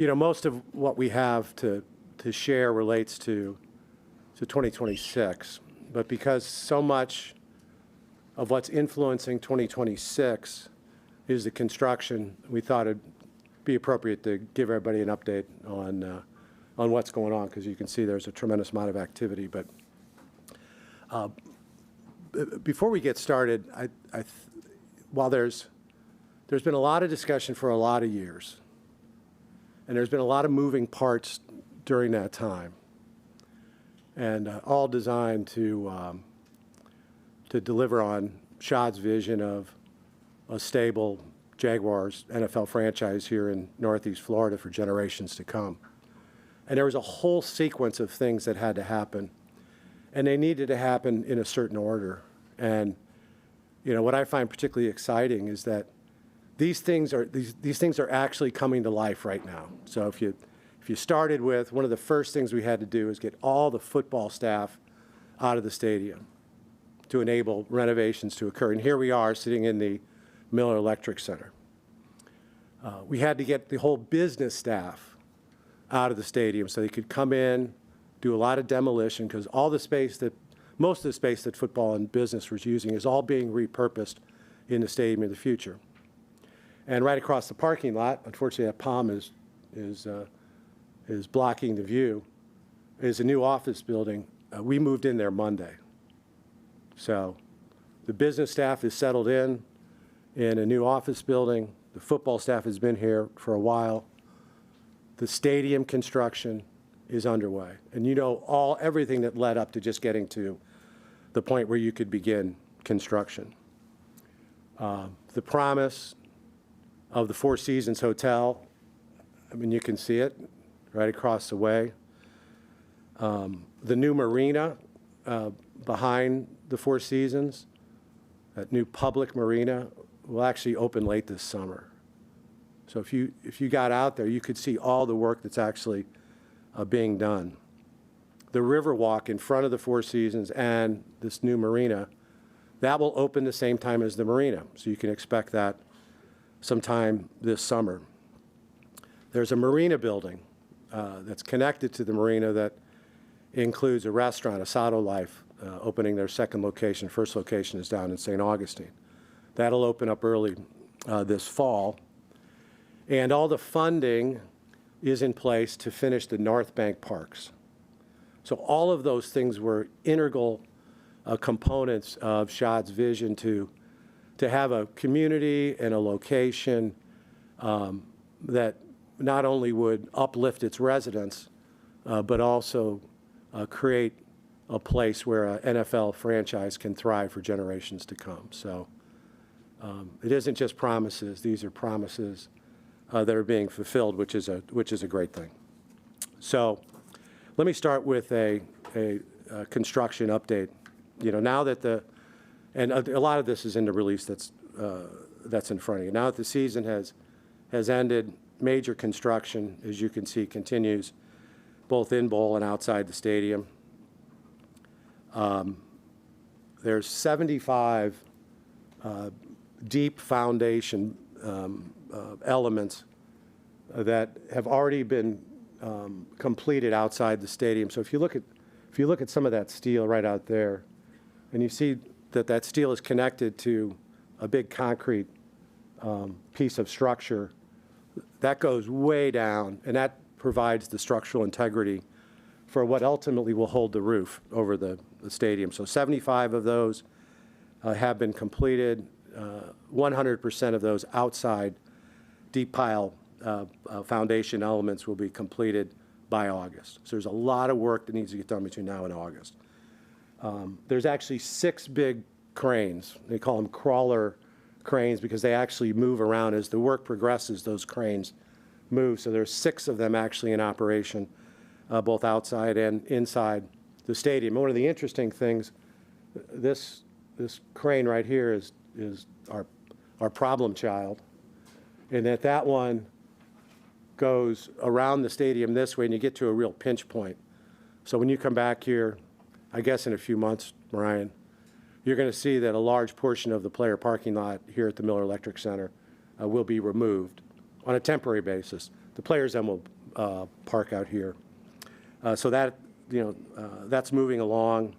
Most of what we have to share relates to 2026, but because so much of what's influencing 2026 is the construction, we thought it'd be appropriate to give everybody an update on what's going on, because you can see there's a tremendous amount of activity. But before we get started, while there's been a lot of discussion for a lot of years, and there's been a lot of moving parts during that time, and all designed to deliver on Shad's vision of a stable Jaguars NFL franchise here in Northeast Florida for generations to come. And there was a whole sequence of things that had to happen, and they needed to happen in a certain order. And what I find particularly exciting is that these things are actually coming to life right now. So if you started with, one of the first things we had to do is get all the football staff out of the stadium to enable renovations to occur. And here we are sitting in the Miller Electric Center. We had to get the whole business staff out of the stadium so they could come in, do a lot of demolition, because most of the space that football and business was using is all being repurposed in the stadium in the future. And right across the parking lot, unfortunately that palm is blocking the view, is a new office building. We moved in there Monday. So the business staff is settled in a new office building. The football staff has been here for a while. The stadium construction is underway. And everything that led up to just getting to the point where you could begin construction. The promise of the Four Seasons Hotel, you can see it right across the way. The new marina behind the Four Seasons, that new public marina, will actually open late this summer. So if you got out there, you could see all the work that's actually being done. The Riverwalk in front of the Four Seasons and this new marina, that will open the same time as the marina. So you can expect that sometime this summer. There's a marina building that's connected to the marina that includes a restaurant, Asado Life, opening their second location. First location is down in St. Augustine. That'll open up early this fall. And all the funding is in place to finish the North Bank parks. So all of those things were integral components of Shad's vision to have a community and a location that not only would uplift its residents, but also create a place where an NFL franchise can thrive for generations to come. So it isn't just promises; these are promises that are being fulfilled, which is a great thing. So let me start with a construction update. Now that and a lot of this is in the release that's in front of you. Now that the season has ended, major construction, as you can see, continues both in bowl and outside the stadium. There's 75 deep foundation elements that have already been completed outside the stadium. So if you look at some of that steel right out there, and you see that steel is connected to a big concrete piece of structure, that goes way down, and that provides the structural integrity for what ultimately will hold the roof over the stadium. So 75 of those have been completed. 100% of those outside deep pile foundation elements will be completed by August. So there's a lot of work that needs to get done between now and August. There's actually 6 big cranes. They call them crawler cranes because they actually move around as the work progresses. Those cranes move. So there's 6 of them actually in operation, both outside and inside the stadium. And one of the interesting things, this crane right here is our problem child, and that one goes around the stadium this way, and you get to a real pinch point. So when you come back here, I guess in a few months, Marion, you're going to see that a large portion of the player parking lot here at the Miller Electric Center will be removed on a temporary basis. the players then will park out here. So that, that's moving along.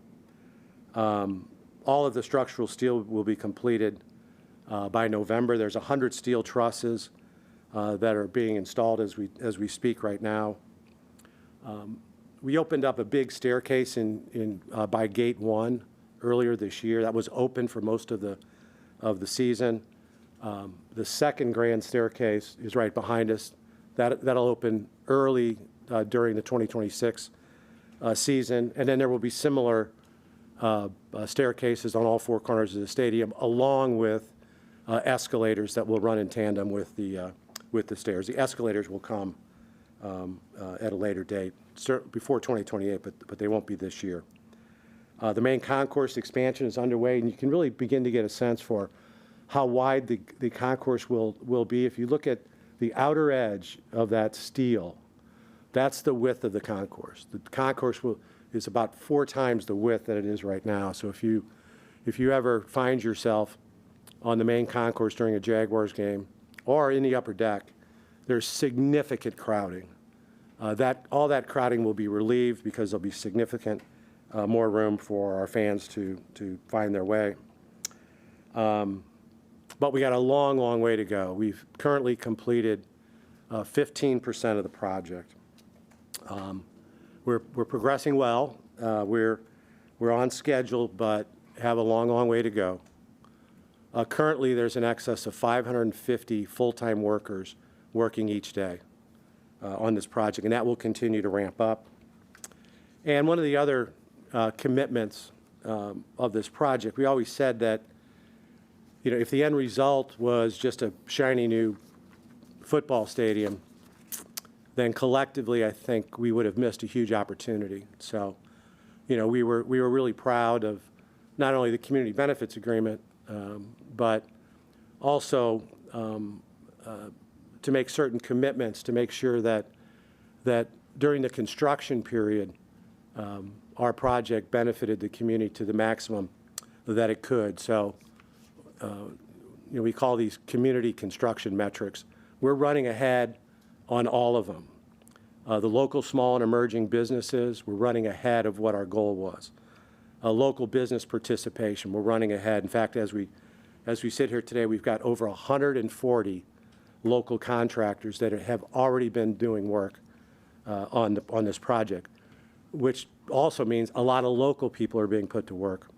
All of the structural steel will be completed by November. There's 100 steel trusses that are being installed as we speak right now. We opened up a big staircase by Gate 1 earlier this year. That was open for most of the season. The second grand staircase is right behind us. That'll open early during the 2026 season, and then there will be similar staircases on all four corners of the stadium, along with escalators that will run in tandem with the stairs. The escalators will come at a later date, before 2028, but they won't be this year. The main concourse expansion is underway, and you can really begin to get a sense for how wide the concourse will be. If you look at the outer edge of that steel, that's the width of the concourse. The concourse is about 4 times the width that it is right now. So if you ever find yourself on the main concourse during a Jaguars game or in the upper deck, there's significant crowding. All that crowding will be relieved because there'll be significant more room for our fans to find their way. But we got a long, long way to go. We've currently completed 15% of the project. We're progressing well. We're on schedule, but have a long, long way to go. Currently, there's an excess of 550 full-time workers working each day on this project, and that will continue to ramp up. And one of the other commitments of this project, we always said that, if the end result was just a shiny new football stadium, then collectively, I think we would have missed a huge opportunity. So, we were really proud of not only the community benefits agreement, but also to make certain commitments to make sure that during the construction period, our project benefited the community to the maximum that it could. So, we call these community construction metrics. We're running ahead on all of them. The local small and emerging businesses, we're running ahead of what our goal was. Local business participation, we're running ahead. In fact, as we sit here today, we've got over 140 local contractors that have already been doing work on this project, which also means a lot of local people are being put to work.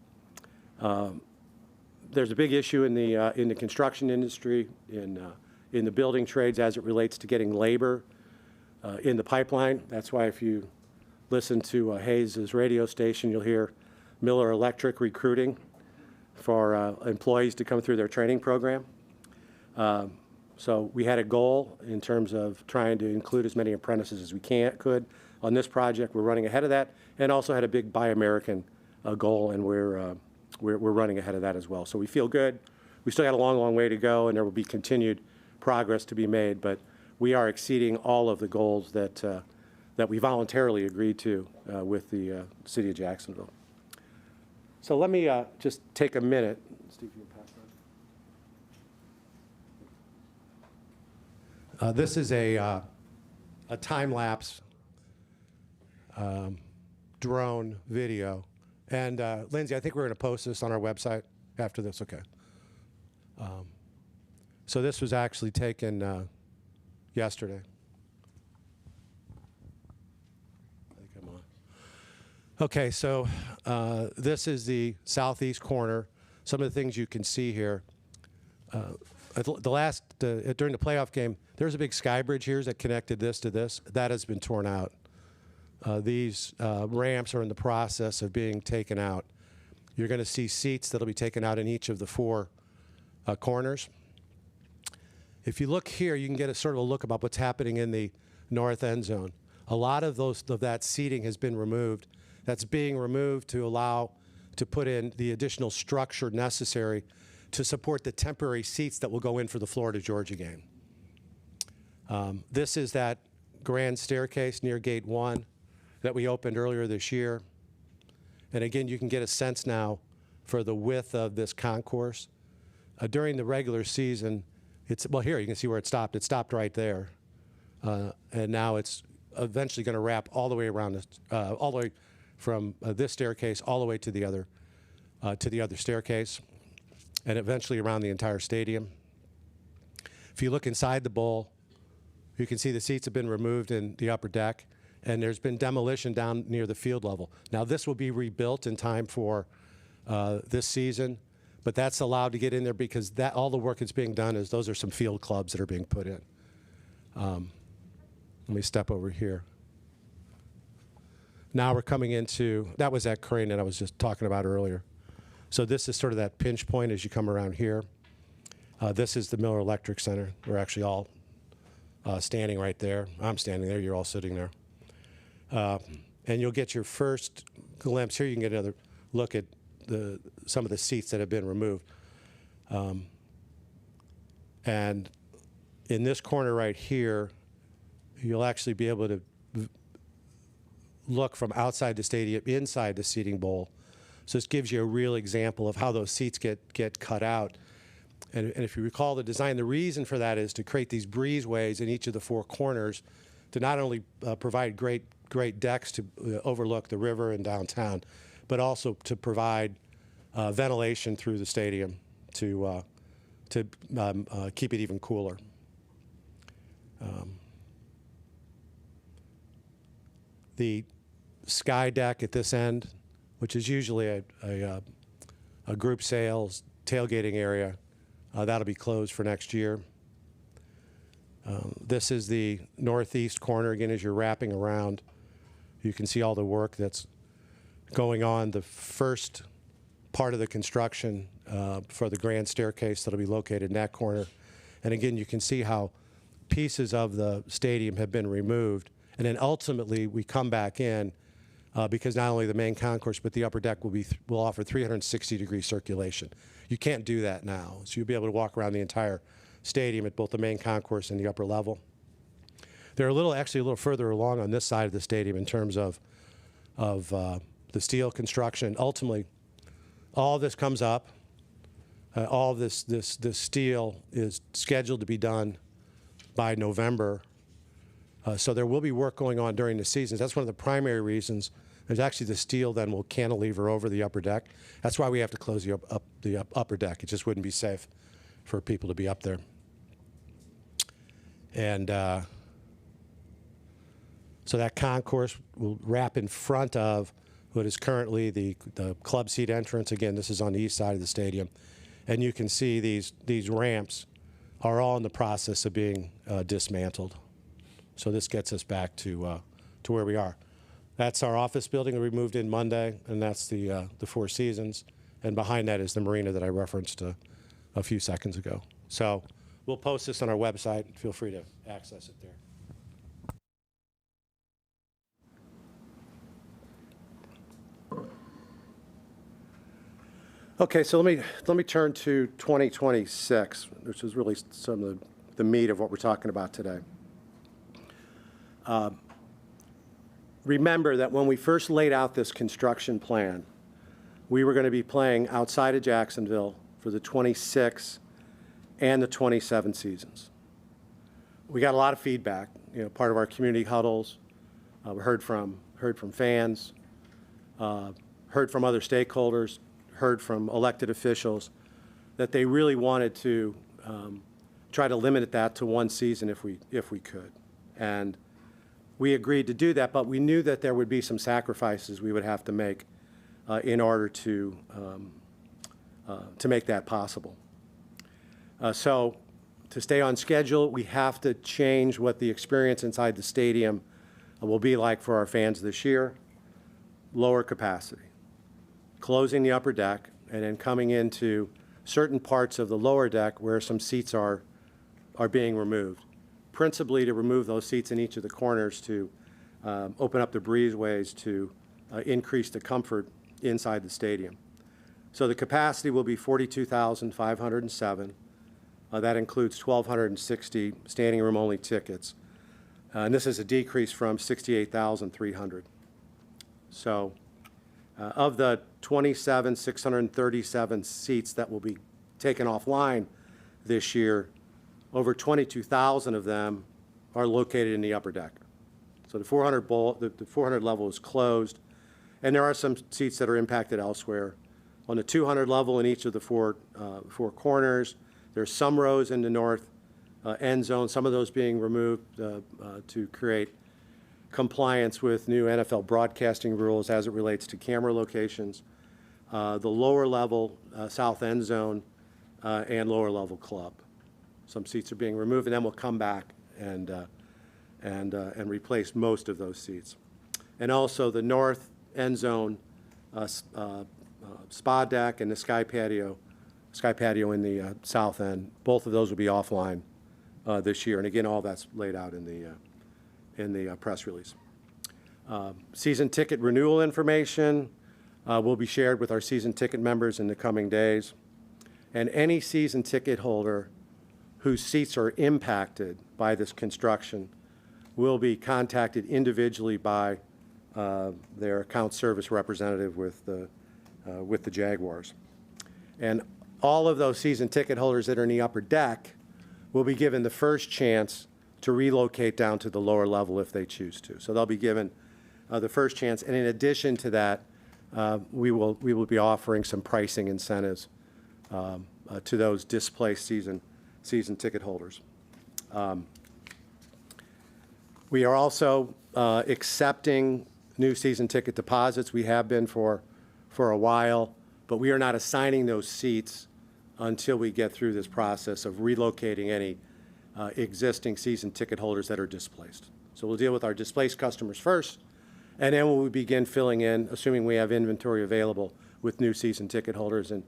There's a big issue in the construction industry, in the building trades as it relates to getting labor in the pipeline. That's why if you listen to Hayes' radio station, you'll hear Miller Electric recruiting for employees to come through their training program. So we had a goal in terms of trying to include as many apprentices as we could on this project. We're running ahead of that, and also had a big Buy American goal, and we're running ahead of that as well. So we feel good. We still got a long, long way to go, and there will be continued progress to be made, but we are exceeding all of the goals that we voluntarily agreed to with the City of Jacksonville. So let me just take a minute. Steve, you can pass that. This is a time-lapse drone video. And Lindsay, I think we're going to post this on our website after this. Okay. So this was actually taken yesterday. I think I'm on. Okay, so this is the southeast corner. Some of the things you can see here. During the playoff game, there was a big sky bridge here that connected this to this. That has been torn out. These ramps are in the process of being taken out. You're going to see seats that'll be taken out in each of the 4 corners. If you look here, you can get a sort of a look about what's happening in the north end zone. A lot of that seating has been removed. That's being removed to put in the additional structure necessary to support the temporary seats that will go in for the Florida-Georgia game. This is that grand staircase near Gate 1 that we opened earlier this year. And again, you can get a sense now for the width of this concourse. During the regular season, well, here you can see where it stopped. It stopped right there. and now it's eventually going to wrap all the way around, all the way from this staircase all the way to the other staircase, and eventually around the entire stadium. If you look inside the bowl, you can see the seats have been removed in the upper deck, and there's been demolition down near the field level. Now, this will be rebuilt in time for this season, but that's allowed to get in there because all the work that's being done is those are some field clubs that are being put in. Let me step over here. Now we're coming into, that was that crane that I was just talking about earlier. So this is sort of that pinch point as you come around here. This is the Miller Electric Center. We're actually all standing right there. I'm standing there, you're all sitting there. And you'll get your first glimpse. Here you can get another look at some of the seats that have been removed. And in this corner right here, you'll actually be able to look from outside the stadium inside the seating bowl. So this gives you a real example of how those seats get cut out. And if you recall the design, the reason for that is to create these breezeways in each of the four corners to not only provide great decks to overlook the river and downtown, but also to provide ventilation through the stadium to keep it even cooler. The sky deck at this end, which is usually a group sales tailgating area, that'll be closed for next year. This is the northeast corner. Again, as you're wrapping around, you can see all the work that's going on. The first part of the construction for the grand staircase that'll be located in that corner. And again, you can see how pieces of the stadium have been removed. And then ultimately, we come back in because not only the main concourse, but the upper deck will offer 360-degree circulation. You can't do that now. So you'll be able to walk around the entire stadium at both the main concourse and the upper level. They're actually a little further along on this side of the stadium in terms of the steel construction. Ultimately, all this comes up. All this steel is scheduled to be done by November. So there will be work going on during the seasons. That's one of the primary reasons. There's actually the steel then will cantilever over the upper deck. That's why we have to close the upper deck. It just wouldn't be safe for people to be up there. And so that concourse will wrap in front of what is currently the club seat entrance. Again, this is on the east side of the stadium. And you can see these ramps are all in the process of being dismantled. So this gets us back to where we are. That's our office building we moved in Monday, and that's the Four Seasons. And behind that is the marina that I referenced a few seconds ago. So we'll post this on our website. Feel free to access it there. Okay, so let me turn to 2026, which is really some of the meat of what we're talking about today. Remember that when we first laid out this construction plan, we were going to be playing outside of Jacksonville for the 26 and the 27 seasons. We got a lot of feedback. Part of our community huddles, we heard from fans, heard from other stakeholders, heard from elected officials that they really wanted to try to limit that to one season if we could. And we agreed to do that, but we knew that there would be some sacrifices we would have to make in order to make that possible. So to stay on schedule, we have to change what the experience inside the stadium will be like for our fans this year. Lower capacity, closing the upper deck, and then coming into certain parts of the lower deck where some seats are being removed, principally to remove those seats in each of the corners to open up the breezeways to increase the comfort inside the stadium. So the capacity will be 42,507. That includes 1,260 standing room only tickets. And this is a decrease from 68,300. So of the 637 seats that will be taken offline this year, over 22,000 of them are located in the upper deck. So the 400 level is closed, and there are some seats that are impacted elsewhere. On the 200 level in each of the four corners, there's some rows in the north end zone, some of those being removed to create compliance with new NFL broadcasting rules as it relates to camera locations. The lower level south end zone and lower level club. Some seats are being removed, and then we'll come back and replace most of those seats. And also the north end zone spa deck and the sky patio in the south end. Both of those will be offline this year. And again, all that's laid out in the press release. Season ticket renewal information will be shared with our season ticket members in the coming days. And any season ticket holder whose seats are impacted by this construction will be contacted individually by their account service representative with the Jaguars. And all of those season ticket holders that are in the upper deck will be given the first chance to relocate down to the lower level if they choose to. So they'll be given the first chance. And in addition to that, we will be offering some pricing incentives to those displaced season ticket holders. We are also accepting new season ticket deposits. We have been for a while, but we are not assigning those seats until we get through this process of relocating any existing season ticket holders that are displaced. So we'll deal with our displaced customers first, and then we'll begin filling in, assuming we have inventory available, with new season ticket holders. And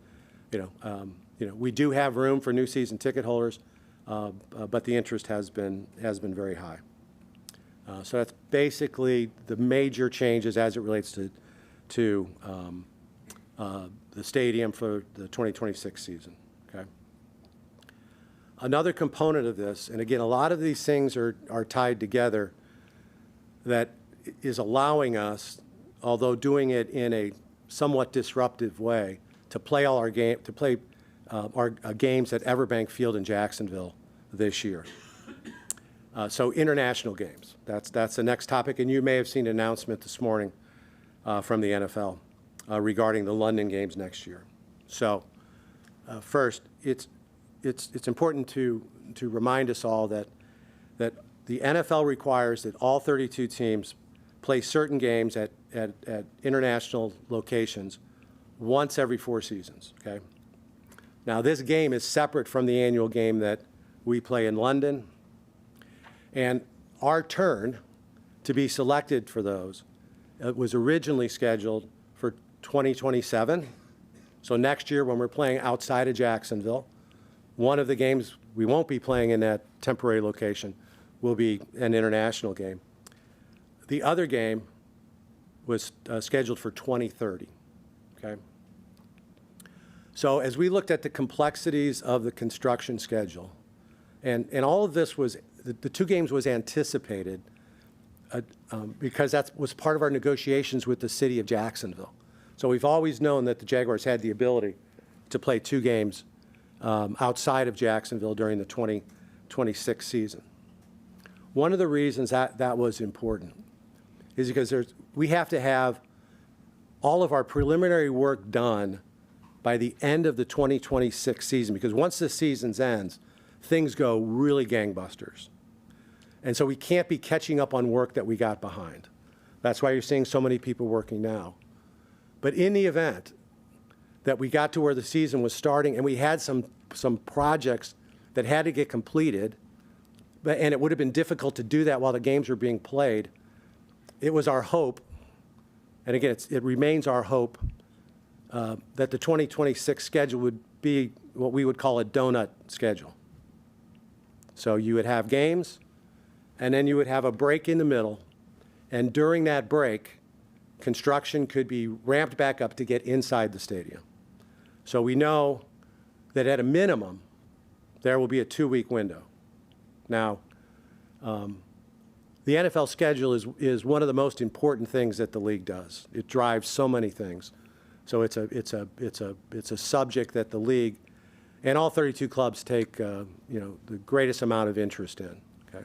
we do have room for new season ticket holders, but the interest has been very high. So that's basically the major changes as it relates to the stadium for the 2026 season. Okay. Another component of this, and again, a lot of these things are tied together, that is allowing us, although doing it in a somewhat disruptive way, to play all our games at Everbank Field in Jacksonville this year. So international games, that's the next topic, and you may have seen an announcement this morning from the NFL regarding the London games next year. So first, it's important to remind us all that the NFL requires that all 32 teams play certain games at international locations once every 4 seasons, okay? Now, this game is separate from the annual game that we play in London, and our turn to be selected for those was originally scheduled for 2027. So next year, when we're playing outside of Jacksonville, one of the games we won't be playing in that temporary location will be an international game. The other game was scheduled for 2030, okay? So as we looked at the complexities of the construction schedule, and all of this was, the 2 games was anticipated because that was part of our negotiations with the city of Jacksonville. So we've always known that the Jaguars had the ability to play 2 games outside of Jacksonville during the 2026 season. One of the reasons that was important is because we have to have all of our preliminary work done by the end of the 2026 season, because once the season ends, things go really gangbusters. And so we can't be catching up on work that we got behind. That's why you're seeing so many people working now. But in the event that we got to where the season was starting and we had some projects that had to get completed, and it would have been difficult to do that while the games were being played, it was our hope, and again, it remains our hope, that the 2026 schedule would be what we would call a donut schedule. So you would have games, and then you would have a break in the middle, and during that break, construction could be ramped back up to get inside the stadium. So we know that at a minimum, there will be a 2-week window. Now, the NFL schedule is one of the most important things that the league does. It drives so many things. So it's a subject that the league and all 32 clubs take the greatest amount of interest in. Okay.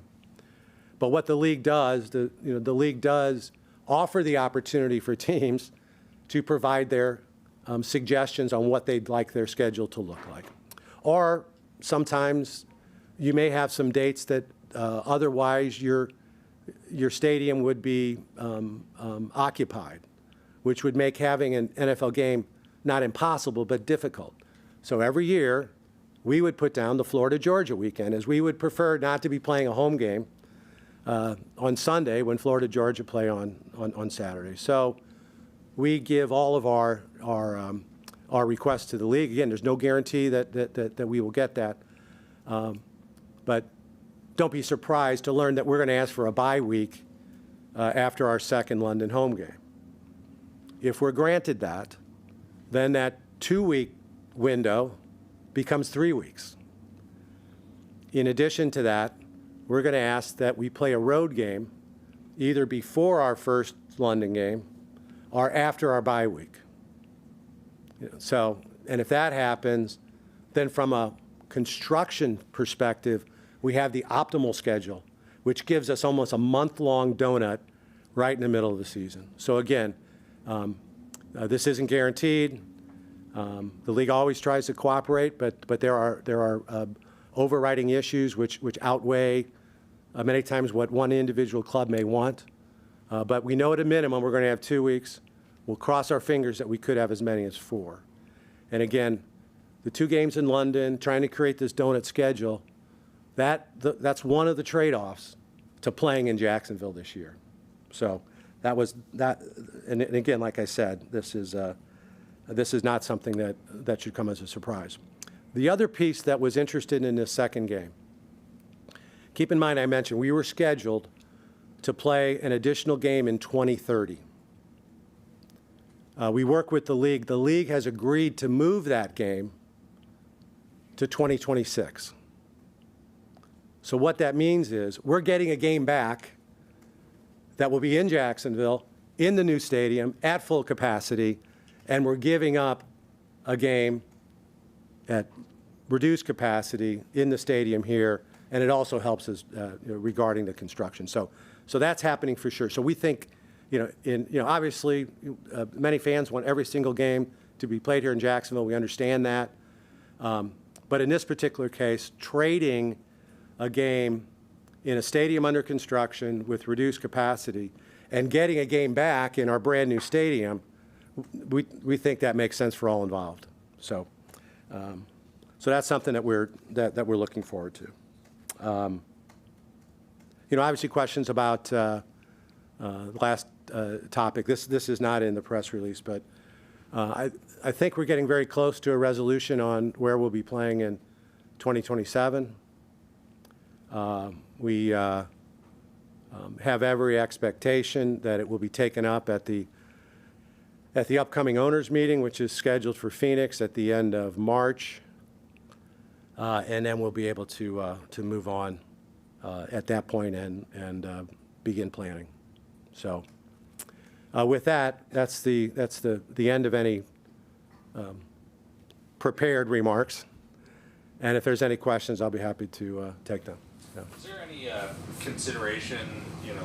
But what the league does, the league does offer the opportunity for teams to provide their suggestions on what they'd like their schedule to look like. Or sometimes you may have some dates that otherwise your stadium would be occupied, which would make having an NFL game not impossible, but difficult. So every year, we would put down the Florida-Georgia weekend, as we would prefer not to be playing a home game on Sunday when Florida-Georgia play on Saturday. So we give all of our requests to the league. Again, there's no guarantee that we will get that. But don't be surprised to learn that we're going to ask for a bye week after our second London home game. If we're granted that, then that 2-week window becomes 3 weeks. In addition to that, we're going to ask that we play a road game either before our first London game or after our bye week. So, and if that happens, then from a construction perspective, we have the optimal schedule, which gives us almost a month-long donut right in the middle of the season. So again, this isn't guaranteed. The league always tries to cooperate, but there are overriding issues which outweigh many times what one individual club may want. But we know at a minimum we're going to have 2 weeks. We'll cross our fingers that we could have as many as 4. And again, the 2 games in London, trying to create this donut schedule, that's one of the trade-offs to playing in Jacksonville this year. So that was that. And again, like I said, this is not something that should come as a surprise. The other piece that was interested in this second game, keep in mind I mentioned we were scheduled to play an additional game in 2030. We work with the league. The league has agreed to move that game to 2026. So what that means is we're getting a game back that will be in Jacksonville, in the new stadium, at full capacity, and we're giving up a game at reduced capacity in the stadium here, and it also helps us regarding the construction. So that's happening for sure. So we think, obviously, many fans want every single game to be played here in Jacksonville. We understand that. But in this particular case, trading a game in a stadium under construction with reduced capacity and getting a game back in our brand new stadium, we think that makes sense for all involved. So that's something that we're looking forward to. Obviously questions about the last topic. This is not in the press release, but I think we're getting very close to a resolution on where we'll be playing in 2027. We have every expectation that it will be taken up at the upcoming owners meeting, which is scheduled for Phoenix at the end of March, and then we'll be able to move on at that point and begin planning. So with that, that's the end of any prepared remarks. And if there's any questions, I'll be happy to take them. Yeah. Is there any consideration,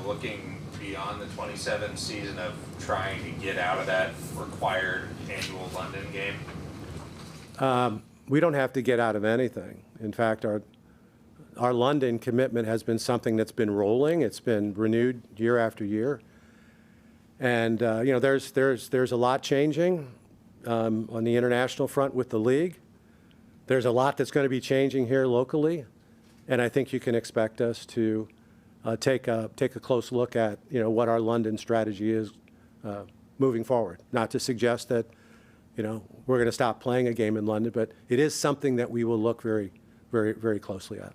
looking beyond the 27 season of trying to get out of that required annual London game? We don't have to get out of anything. In fact, our London commitment has been something that's been rolling. It's been renewed year after year. And, there's a lot changing on the international front with the league. There's a lot that's going to be changing here locally. And I think you can expect us to take a close look at, what our London strategy is moving forward. Not to suggest that, we're going to stop playing a game in London, but it is something that we will look very, very, very closely at.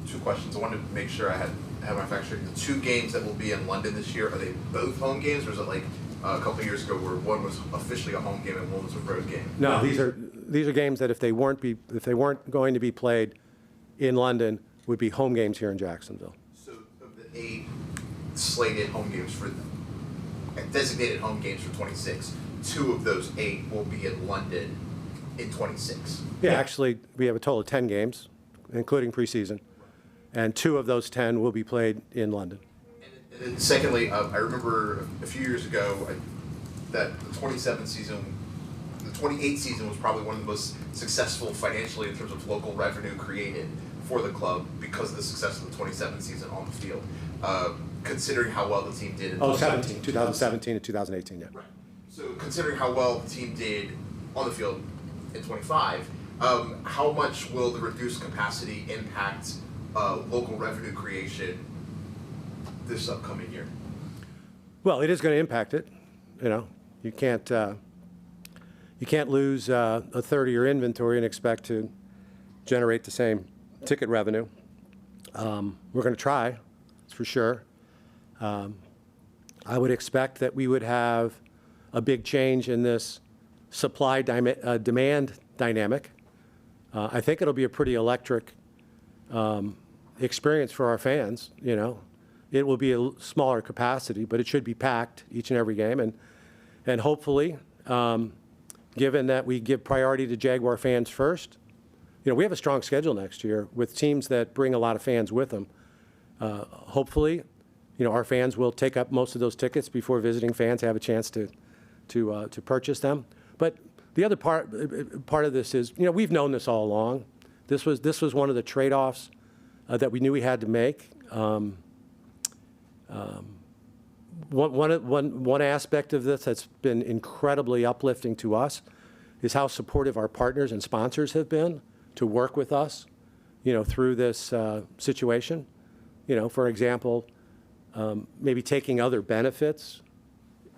Two questions. I wanted to make sure I have my facts straight. The 2 games that will be in London this year, are they both home games, or is it like a couple of years ago where one was officially a home game and one was a road game? No, these are games that if they weren't going to be played in London, would be home games here in Jacksonville. So of the 8 slated home games designated home games for 26, 2 of those 8 will be in London in 26. Yeah, actually, we have a total of 10 games, including preseason. and 2 of those 10 will be played in London. And then secondly, I remember a few years ago that the 27 season, the 28 season was probably one of the most successful financially in terms of local revenue created for the club because of the success of the 27 season on the field. Considering how well the team did in 2017 and 2018, yeah. Right. So considering how well the team did on the field in 25, how much will the reduced capacity impact local revenue creation this upcoming year? Well, it is going to impact it. You know, you can't lose a third of your inventory and expect to generate the same ticket revenue. We're going to try, that's for sure. I would expect that we would have a big change in this supply-demand dynamic. I think it'll be a pretty electric experience for our fans. You know, it will be a smaller capacity, but it should be packed each and every game, and hopefully, given that we give priority to Jaguar fans first, you know, we have a strong schedule next year with teams that bring a lot of fans with them. Hopefully, you know, our fans will take up most of those tickets before visiting fans have a chance to purchase them. But the other part of this is, you know, we've known this all along. This was one of the trade-offs that we knew we had to make. One aspect of this that's been incredibly uplifting to us is how supportive our partners and sponsors have been to work with us, you know, through this situation. You know, for example, maybe taking other benefits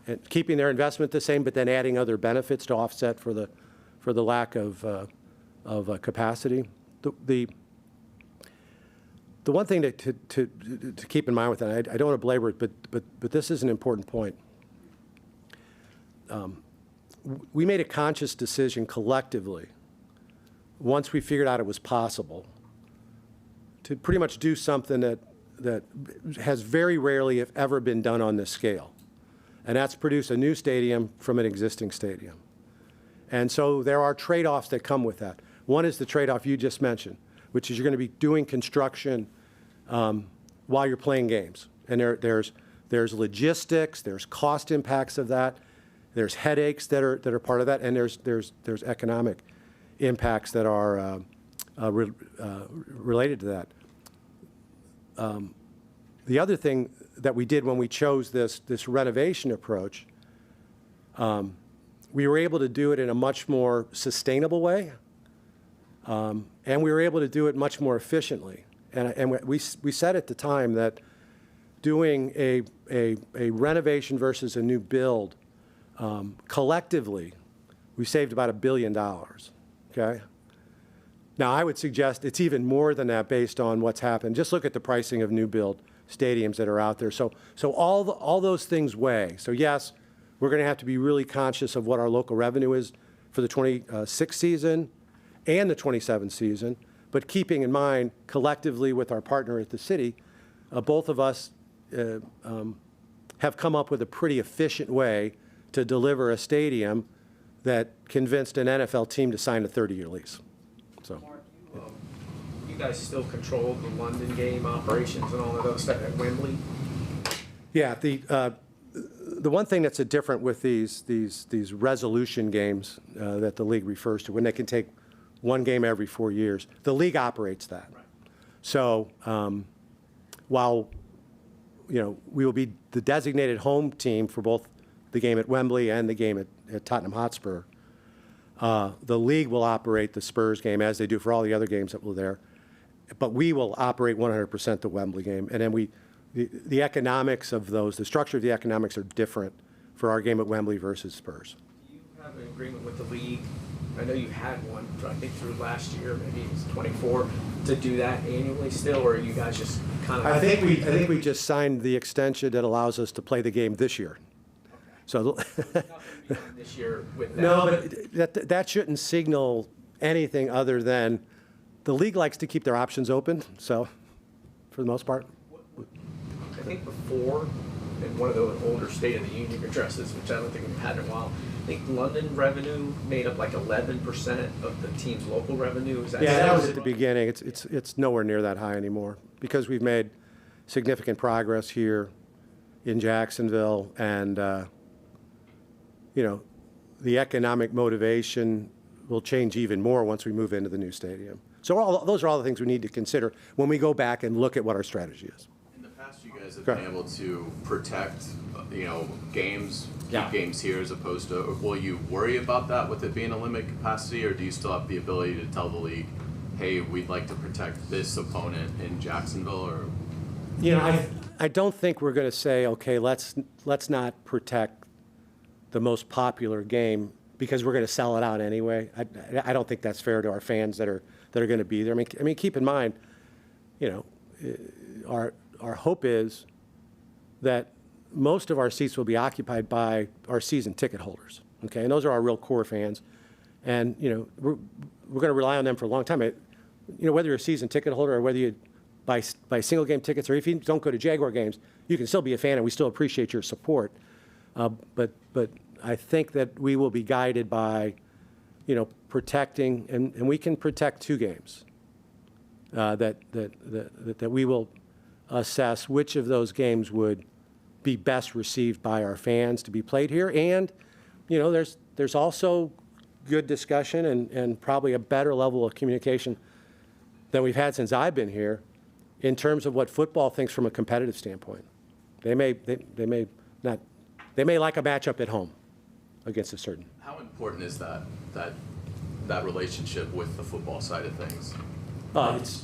and keeping their investment the same, but then adding other benefits to offset for the lack of capacity. The one thing to keep in mind with that, I don't want to belabor it, but this is an important point. We made a conscious decision collectively, once we figured out it was possible, to pretty much do something that has very rarely, if ever, been done on this scale. And that's produce a new stadium from an existing stadium. And so there are trade-offs that come with that. One is the trade-off you just mentioned, which is you're going to be doing construction while you're playing games. And there's logistics, there's cost impacts of that, there's headaches that are part of that, and there's economic impacts that are related to that. The other thing that we did when we chose this renovation approach, we were able to do it in a much more sustainable way, and we were able to do it much more efficiently. And we said at the time that doing a renovation versus a new build, collectively, we saved about $1 billion, okay? Now, I would suggest it's even more than that based on what's happened. Just look at the pricing of new build stadiums that are out there. So all those things weigh. So yes, we're going to have to be really conscious of what our local revenue is for the 26 season and the 27 season, but keeping in mind collectively with our partner at the city, both of us have come up with a pretty efficient way to deliver a stadium that convinced an NFL team to sign a 30-year lease. So. Mark, you guys still control the London game operations and all of those stuff at Wembley? Yeah, the one thing that's different with these resolution games that the league refers to, when they can take one game every 4 years, the league operates that. Right. So while we will be the designated home team for both the game at Wembley and the game at Tottenham Hotspur, the league will operate the Spurs game as they do for all the other games that were there, but we will operate 100% the Wembley game, and then the economics of those, the structure of the economics are different for our game at Wembley versus Spurs. Do you have an agreement with the league? I know you had one, I think through last year, maybe it was 24, to do that annually still, or are you guys just kind of? I think we just signed the extension that allows us to play the game this year. Okay. So this year with that. no, but that shouldn't signal anything other than the league likes to keep their options open. So, for the most part. I think before, in one of the older State of the Union addresses, which I don't think we've had in a while, I think London revenue made up like 11% of the team's local revenue. Is that Yeah, that was at the beginning. It's nowhere near that high anymore. because we've made significant progress here in Jacksonville, and you know, the economic motivation will change even more once we move into the new stadium. So those are all the things we need to consider when we go back and look at what our strategy is. In the past, you guys have Go been ahead. able to protect, games, Yeah. keep games here as opposed to. Will you worry about that with it being a limited capacity, or do you still have the ability to tell the league, "Hey, we'd like to protect this opponent in Jacksonville"? Or You know, I don't think we're going to say, okay, let's not protect the most popular game because we're going to sell it out anyway. I don't think that's fair to our fans that are going to be there. I mean, keep in mind, our hope is that most of our seats will be occupied by our season ticket holders. Okay, and those are our real core fans, and we're going to rely on them for a long time. Whether you're a season ticket holder or whether you buy single game tickets, or if you don't go to Jaguar games, you can still be a fan, and we still appreciate your support. But I think that we will be guided by, protecting, and we can protect two games. That we will assess which of those games would be best received by our fans to be played here, and there's also good discussion and probably a better level of communication than we've had since I've been here, in terms of what football thinks from a competitive standpoint. They may like a matchup at home against a certain. how important is that relationship with the football side of things?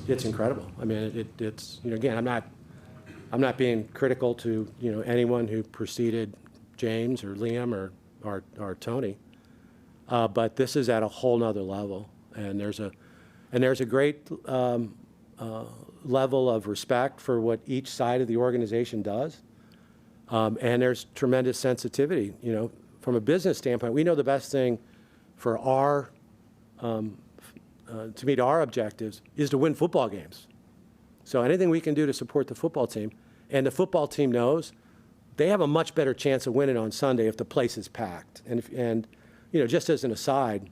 It's incredible. I mean, it's again, I'm not being critical to anyone who preceded James or Liam or Tony, but this is at a whole nother level, and there's a great level of respect for what each side of the organization does, and there's tremendous sensitivity. From a business standpoint, we know the best thing for our to meet our objectives is to win football games. So anything we can do to support the football team, and the football team knows they have a much better chance of winning on Sunday if the place is packed. And just as an aside,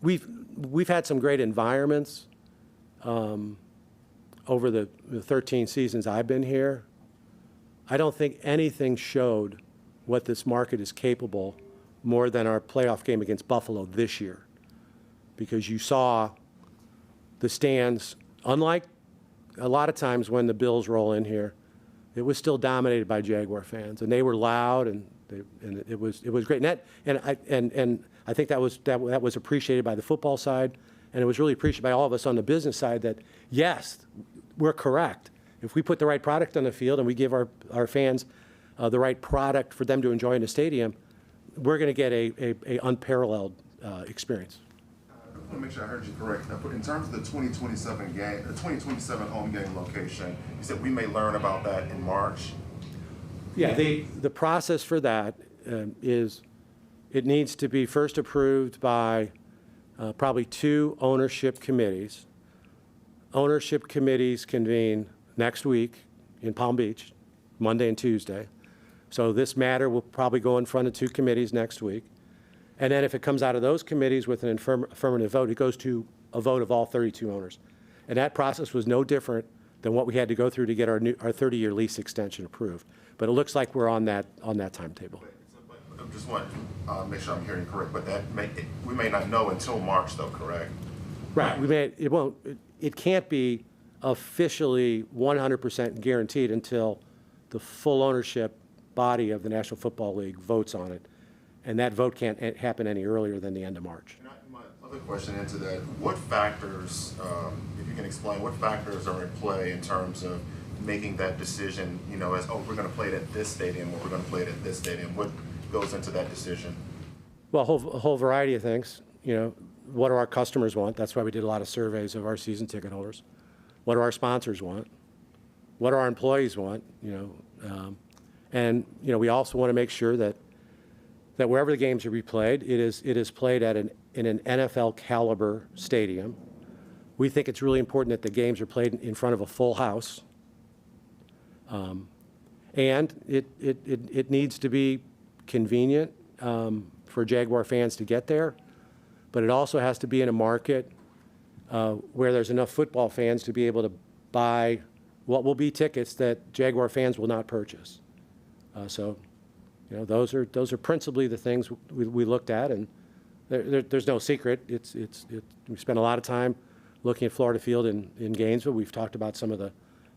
we've had some great environments over the 13 seasons I've been here. I don't think anything showed what this market is capable more than our playoff game against Buffalo this year, because you saw the stands, unlike a lot of times when the Bills roll in here, it was still dominated by Jaguar fans, and they were loud, and it was great. And I think that was appreciated by the football side, and it was really appreciated by all of us on the business side that, yes, we're correct. If we put the right product on the field and we give our fans the right product for them to enjoy in the stadium, we're going to get a unparalleled experience. I want to make sure I heard you correct. In terms of the 2027 home game location, you said we may learn about that in March. Yeah, the process for that is it needs to be first approved by probably two ownership committees. Ownership committees convene next week in Palm Beach, Monday and Tuesday. So this matter will probably go in front of two committees next week. And then if it comes out of those committees with an affirmative vote, it goes to a vote of all 32 owners. And that process was no different than what we had to go through to get our 30-year lease extension approved. But it looks like we're on that timetable. I just want to make sure I'm hearing correct, but we may not know until March, though, correct? Right. It can't be officially 100% guaranteed until the full ownership body of the National Football League votes on it. And that vote can't happen any earlier than the end of March. My other question into that, what factors, if you can explain, what factors are in play in terms of making that decision, as, we're going to play it at this stadium or we're going to play it at this stadium? What goes into that decision? Well, a whole variety of things. What do our customers want? That's why we did a lot of surveys of our season ticket holders. What do our sponsors want? What do our employees want? And we also want to make sure that wherever the games are replayed, it is played in an NFL caliber stadium. We think it's really important that the games are played in front of a full house, and it needs to be convenient for Jaguar fans to get there, but it also has to be in a market where there's enough football fans to be able to buy what will be tickets that Jaguar fans will not purchase. So, you know, those are principally the things we looked at, and there's no secret. We spent a lot of time looking at Florida Field in Gainesville. We've talked about some of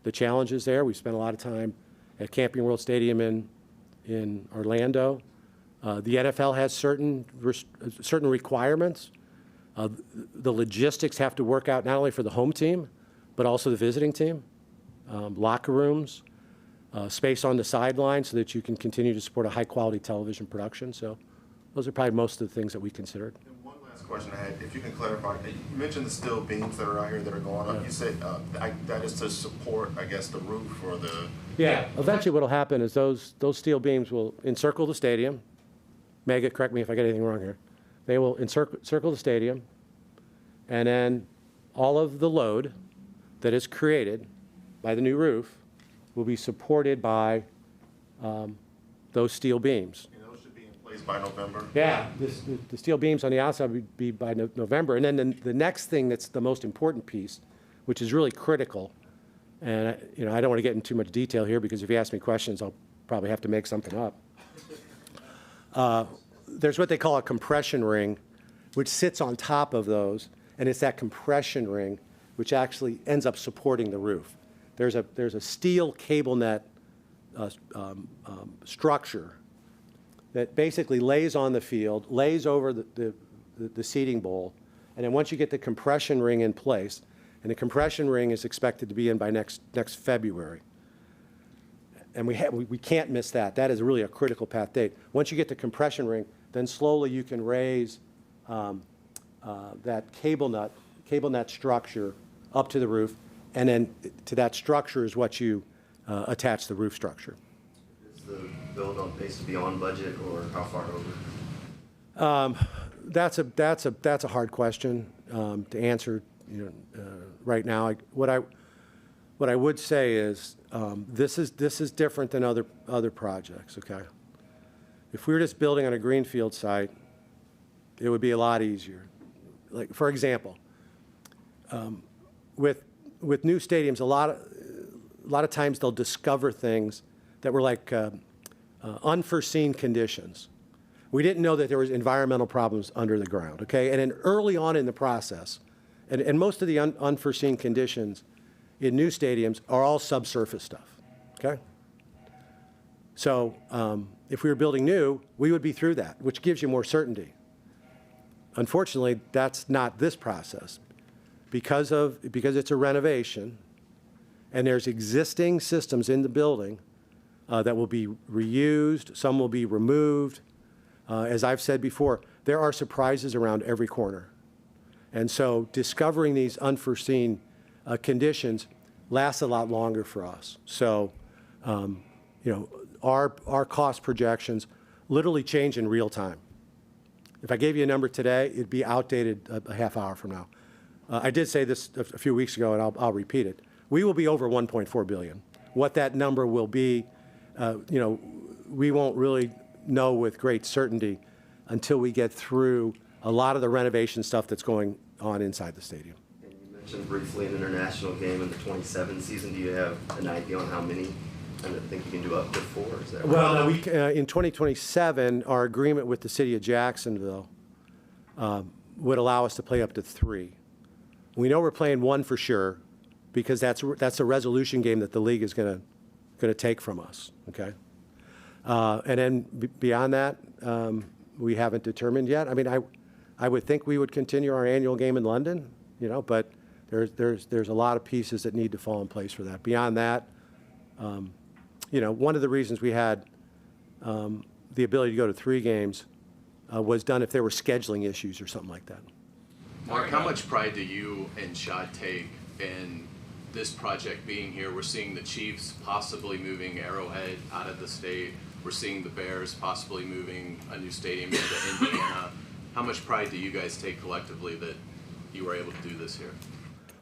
the challenges there. We spent a lot of time at Camping World Stadium in Orlando. The NFL has certain requirements. The logistics have to work out not only for the home team, but also the visiting team. Locker rooms, space on the sideline so that you can continue to support a high-quality television production. So those are probably most of the things that we considered. And one last question I had, if you can clarify, you mentioned the steel beams that are out here that are going up. Yeah. You said that is to support, I guess, the roof or the... Yeah. Eventually what will happen is those steel beams will encircle the stadium. Megan, correct me if I get anything wrong here. They will encircle the stadium, and then all of the load that is created by the new roof will be supported by those steel beams. And those should be in place by November? Yeah, the steel beams on the outside would be by November. And then the next thing that's the most important piece, which is really critical, and I don't want to get into too much detail here because if you ask me questions, I'll probably have to make something up. There's what they call a compression ring, which sits on top of those, and it's that compression ring which actually ends up supporting the roof. There's a steel cable net structure that basically lays on the field, lays over the seating bowl, and then once you get the compression ring in place, and the compression ring is expected to be in by next February, and we can't miss that. That is really a critical path date. Once you get the compression ring, then slowly you can raise that cable net structure up to the roof, and then to that structure is what you attach the roof structure. Is the build on pace to be on budget, or how far over? That's a hard question to answer. Right now, what I would say is this is different than other projects. Okay, if we were just building on a greenfield site, it would be a lot easier. Like for example, with new stadiums, a lot of times they'll discover things that were like unforeseen conditions. We didn't know that there was environmental problems under the ground. Okay, and then early on in the process, and most of the unforeseen conditions in new stadiums are all subsurface stuff. Okay, so if we were building new, we would be through that, which gives you more certainty. Unfortunately, that's not this process. Because it's a renovation, and there's existing systems in the building that will be reused, some will be removed. As I've said before, there are surprises around every corner. And so discovering these unforeseen conditions lasts a lot longer for us. So, our cost projections literally change in real time. If I gave you a number today, it'd be outdated a half hour from now. I did say this a few weeks ago, and I'll repeat it. We will be over 1.4 billion. What that number will be, we won't really know with great certainty until we get through a lot of the renovation stuff that's going on inside the stadium. And you mentioned briefly an international game in the 27 season. Do you have an idea on how many? I think you can do up to 4. Is that right? Well, no, in 2027, our agreement with the city of Jacksonville would allow us to play up to 3. We know we're playing 1 for sure, because that's a resolution game that the league is going to take from us. Okay, and then beyond that, we haven't determined yet. I mean, I would think we would continue our annual game in London, but there's a lot of pieces that need to fall in place for that. Beyond that, one of the reasons we had the ability to go to 3 games was done if there were scheduling issues or something like that. Mark, how much pride do you and Shad take in this project being here? We're seeing the Chiefs possibly moving Arrowhead out of the state. We're seeing the Bears possibly moving a new stadium into Indiana. How much pride do you guys take collectively that you were able to do this here?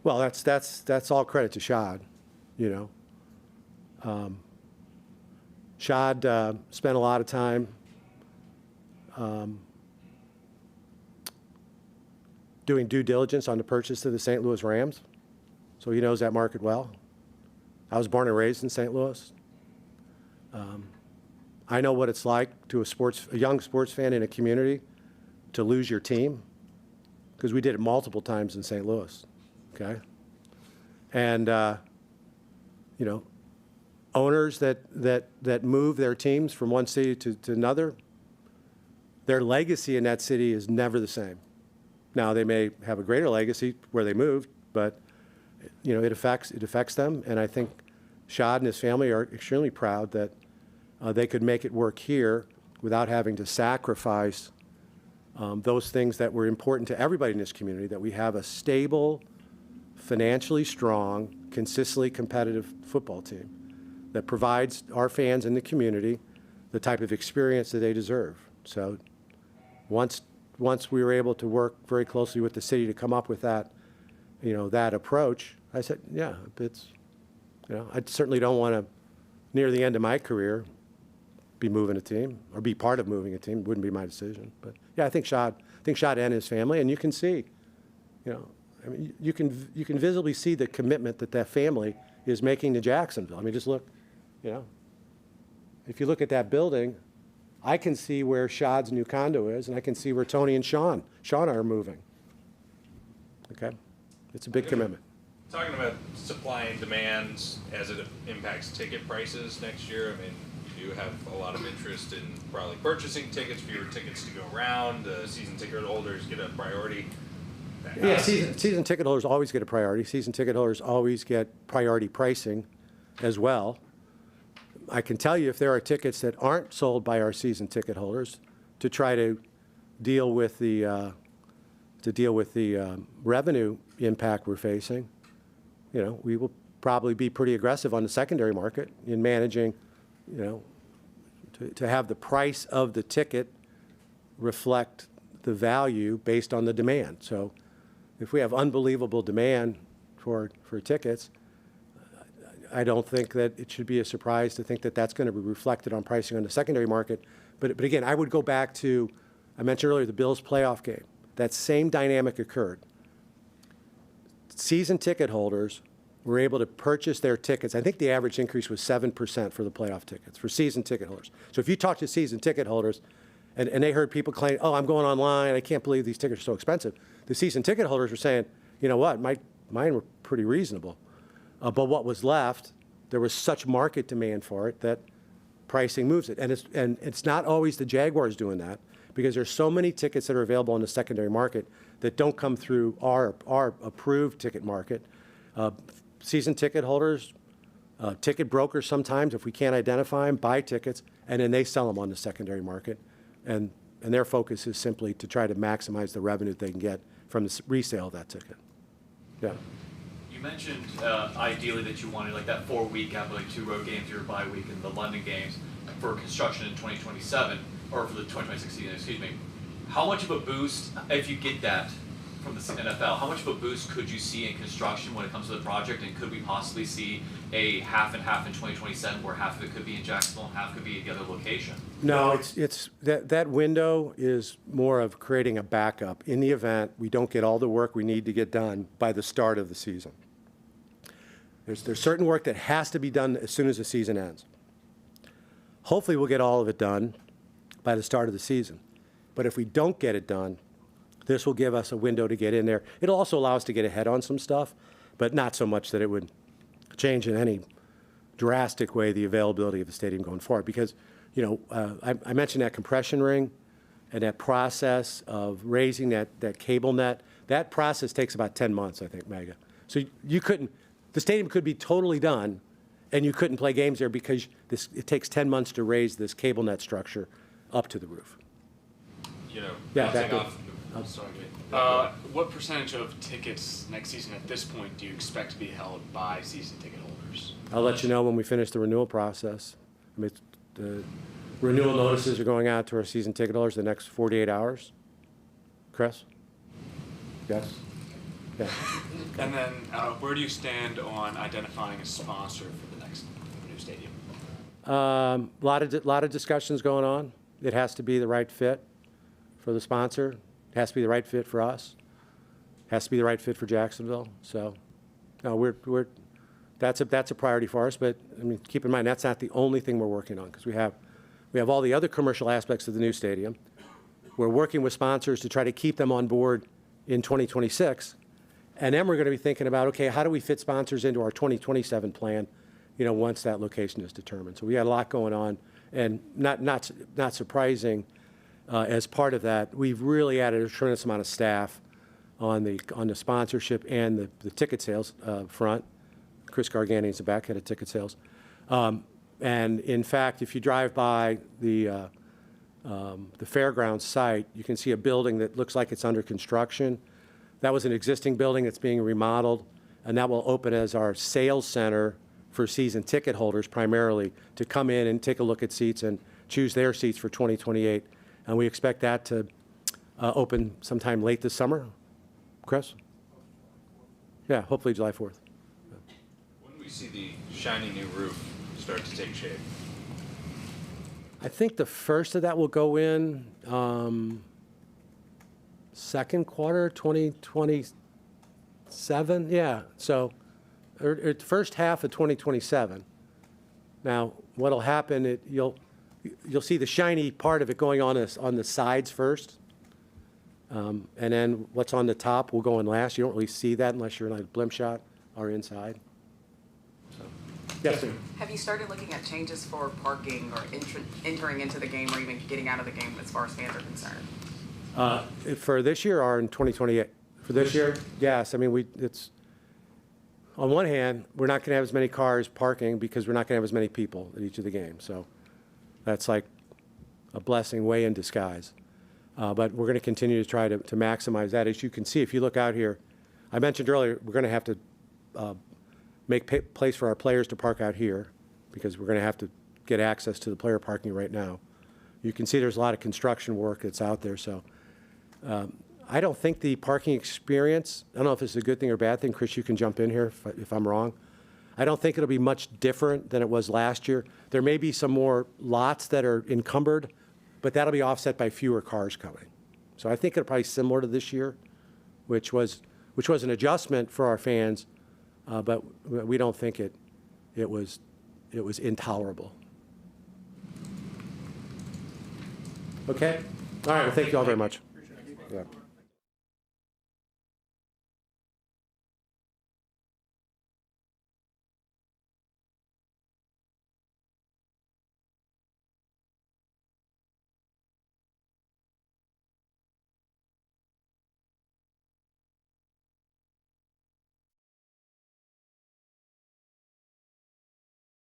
Well, that's all credit to Shad. Shad spent a lot of time doing due diligence on the purchase of the St. Louis Rams, so he knows that market well. I was born and raised in St. Louis. I know what it's like to a young sports fan in a community to lose your team, because we did it multiple times in St. Louis, okay? And, you know, owners that move their teams from one city to another, their legacy in that city is never the same. Now, they may have a greater legacy where they moved, but, you know, it affects them. And I think Shad and his family are extremely proud that they could make it work here without having to sacrifice those things that were important to everybody in this community, that we have a stable, financially strong, consistently competitive football team that provides our fans in the community the type of experience that they deserve. So once we were able to work very closely with the city to come up with that, you know, that approach, I said, yeah, it's, you know, I certainly don't want to, near the end of my career, be moving a team or be part of moving a team. It wouldn't be my decision. But yeah, I think Shad and his family, and you can see, you know, I mean, you can visibly see the commitment that family is making to Jacksonville. I mean, just look, you know, if you look at that building, I can see where Shad's new condo is, and I can see where Tony and Sean are moving. Okay, it's a big commitment. Talking about supply and demands as it impacts ticket prices next year, I mean, you have a lot of interest in probably purchasing tickets, fewer tickets to go around, season ticket holders get a priority. Yeah, season ticket holders always get a priority. Season ticket holders always get priority pricing as well. I can tell you if there are tickets that aren't sold by our season ticket holders, to try to deal with the revenue impact we're facing, you know, we will probably be pretty aggressive on the secondary market in managing, you know, to have the price of the ticket reflect the value based on the demand. So if we have unbelievable demand for tickets, I don't think that it should be a surprise to think that that's going to be reflected on pricing on the secondary market. But again, I would go back to, I mentioned earlier, the Bills playoff game. That same dynamic occurred. Season ticket holders were able to purchase their tickets. I think the average increase was 7% for the playoff tickets, for season ticket holders. So if you talk to season ticket holders, and they heard people claim, oh, I'm going online, I can't believe these tickets are so expensive. The season ticket holders were saying, you know what, mine were pretty reasonable. But what was left, there was such market demand for it that pricing moves it. And it's not always the Jaguars doing that, because there's so many tickets that are available in the secondary market that don't come through our approved ticket market. Season ticket holders, ticket brokers sometimes, if we can't identify them, buy tickets, and then they sell them on the secondary market. And their focus is simply to try to maximize the revenue they can get from the resale of that ticket. Yeah. You mentioned ideally that you wanted like that 4-week after like 2 road games, your bye week, and the London games for construction in 2027, or for the 2026 season, excuse me. How much of a boost, if you get that from the NFL, how much of a boost could you see in construction when it comes to the project, and could we possibly see a half and half in 2027 where half of it could be in Jacksonville and half could be at the other location? No, it's that window is more of creating a backup in the event we don't get all the work we need to get done by the start of the season. There's certain work that has to be done as soon as the season ends. Hopefully we'll get all of it done by the start of the season. But if we don't get it done, this will give us a window to get in there. It'll also allow us to get ahead on some stuff, but not so much that it would change in any drastic way the availability of the stadium going forward. Because, you know, I mentioned that compression ring and that process of raising that cable net. That process takes about 10 months, I think, Mega. So you couldn't, the stadium could be totally done, and you couldn't play games there because it takes 10 months to raise this cable net structure up to the roof. You know, Yeah, bouncing that off. I'm sorry. What percentage of tickets next season at this point do you expect to be held by season ticket holders? I'll let you know when we finish the renewal process. I mean, the renewal notices are going out to our season ticket holders the next 48 hours. Chris? Yes? Yeah. And then where do you stand on identifying a sponsor for the next new stadium? Lot of discussions going on. It has to be the right fit for the sponsor. It has to be the right fit for us. has to be the right fit for Jacksonville. So, no, that's a priority for us. But I mean, keep in mind that's not the only thing we're working on, because we have all the other commercial aspects of the new stadium. We're working with sponsors to try to keep them on board in 2026, and then we're going to be thinking about, okay, how do we fit sponsors into our 2027 plan? Once that location is determined. So we had a lot going on, and not surprising. As part of that, we've really added a tremendous amount of staff on the sponsorship and the ticket sales front. Chris Gargani's the back head of ticket sales. And in fact, if you drive by the fairgrounds site, you can see a building that looks like it's under construction. That was an existing building that's being remodeled, and that will open as our sales center for season ticket holders primarily to come in and take a look at seats and choose their seats for 2028. And we expect that to open sometime late this summer. Chris? Yeah, hopefully July 4th. When do we see the shiny new roof start to take shape? I think the first of that will go in second quarter 2027. Yeah, so or first half of 2027. Now, what'll happen? You'll see the shiny part of it going on the sides first, and then what's on the top will go in last. You don't really see that unless you're in a blimp shot or inside. So, yes, sir. Have you started looking at changes for parking or entering into the game or even getting out of the game as far as fans are concerned? For this year or in 2028? For this year? Yes. I mean, it's on one hand, we're not going to have as many cars parking because we're not going to have as many people at each of the games. So that's like a blessing way in disguise. But we're going to continue to try to maximize that. As you can see, if you look out here, I mentioned earlier, we're going to have to make place for our players to park out here because we're going to have to get access to the player parking right now. You can see there's a lot of construction work that's out there. So I don't think the parking experience, I don't know if it's a good thing or a bad thing. Chris, you can jump in here if I'm wrong. I don't think it'll be much different than it was last year. There may be some more lots that are encumbered, but that'll be offset by fewer cars coming. So I think it'll probably be similar to this year, which was an adjustment for our fans, but we don't think it was intolerable. Okay? All right, well, thank you all very much. Yeah.